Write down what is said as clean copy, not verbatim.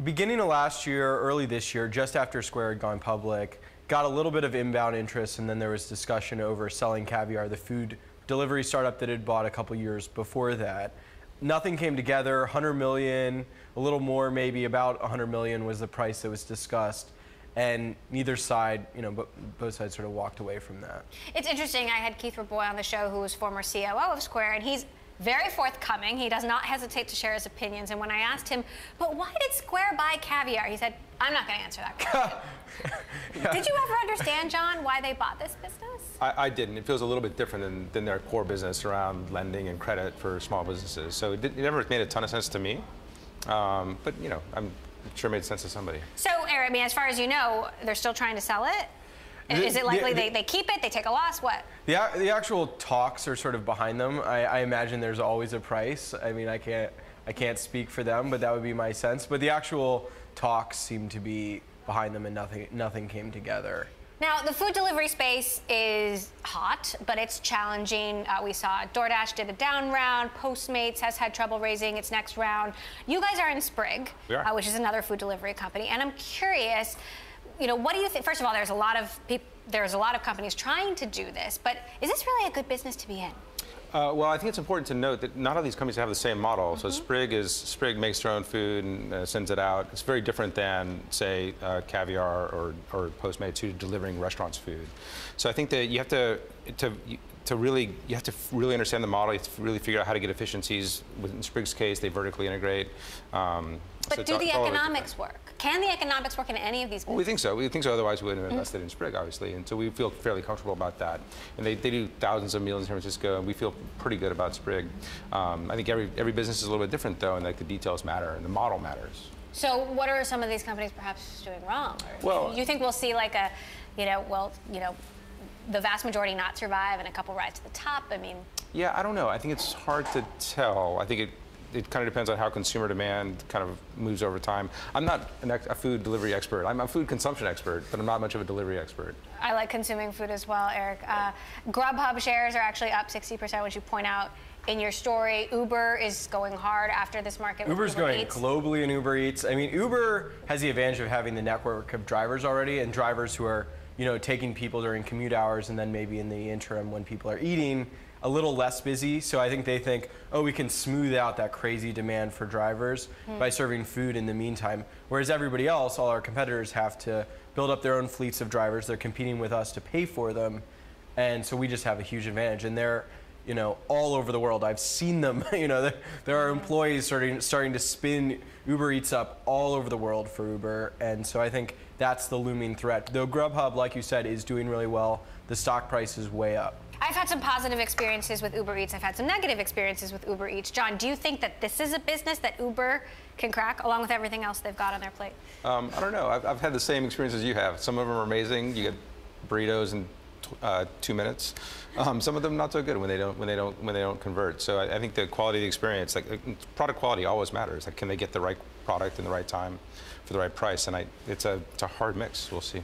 Beginning of last year, early this year, just after Square had gone public, got a little bit of inbound interest, and then there was discussion over selling Caviar, the food delivery startup that had bought a couple years before that. Nothing came together. 100 million, a little more, maybe about 100 million was the price that was discussed. And neither side, but both sides sort of walked away from that. It's interesting. I had Keith Rabois on the show, who was former COO of Square, and he's very forthcoming. He does not hesitate to share his opinions. And when I asked him, but why did Square buy Caviar? He said, I'm not going to answer that question. Yeah. Did you ever understand, John, why they bought this business? I didn't. It feels a little bit different than their core business around lending and credit for small businesses. So it never made a ton of sense to me. But, I'm sure it made sense to somebody. So, Eric, as far as you know, they're still trying to sell it? Is it likely they keep it, they take a loss, what? The actual talks are sort of behind them. I imagine there's always a price. I mean, I can't speak for them, but that would be my sense. But the actual talks seem to be behind them, and nothing came together. Now, the food delivery space is hot, but it's challenging. We saw DoorDash did a down round. Postmates has had trouble raising its next round. You guys are in Sprig, which is another food delivery company, and I'm curious, what do you think? First of all, there's a lot of companies trying to do this, but is this really a good business to be in? Well, I think it's important to note that not all these companies have the same model. So Sprig makes their own food and sends it out. It's very different than, say, Caviar or Postmates, who are delivering restaurants food. So I think that you have to really understand the model. You have to really figure out how to get efficiencies. In Sprig's case, they vertically integrate. But do the economics work? Can the economics work in any of these businesses? Well, we think so. We think so. Otherwise, we wouldn't have invested in Sprig, obviously. And so we feel fairly comfortable about that. And they do thousands of meals in San Francisco, and we feel pretty good about Sprig. I think every business is a little bit different, though, and the details matter and the model matters. So what are some of these companies perhaps doing wrong? Well, you think we'll see like the vast majority not survive and a couple rise to the top? I mean. Yeah, I don't know. I think it's hard to tell. I think it kind of depends on how consumer demand kind of moves over time. I'm not a food delivery expert. I'm a food consumption expert, but I'm not much of a delivery expert. I like consuming food as well, Eric. Grubhub shares are actually up 60%, which you point out in your story. Uber is going hard after this market. Uber's going globally in Uber Eats. I mean, Uber has the advantage of having the network of drivers already, and drivers who are taking people during commute hours, and then maybe in the interim when people are eating, a little less busy. So I think they think, oh, we can smooth out that crazy demand for drivers by serving food in the meantime. Whereas everybody else, all our competitors, have to build up their own fleets of drivers. They're competing with us to pay for them. And so we just have a huge advantage. And they're all over the world. I've seen them. There are employees starting to spin Uber Eats up all over the world for Uber. And so I think that's the looming threat. Though Grubhub, like you said, is doing really well, the stock price is way up. I've had some positive experiences with Uber Eats. I've had some negative experiences with Uber Eats. John, do you think that this is a business that Uber can crack, along with everything else they've got on their plate? I don't know. I've had the same experiences you have. Some of them are amazing. You get burritos in 2 minutes. Some of them not so good when they don't convert. So I think the quality of the experience, like product quality, always matters. Like, can they get the right product in the right time for the right price? And it's a hard mix. We'll see.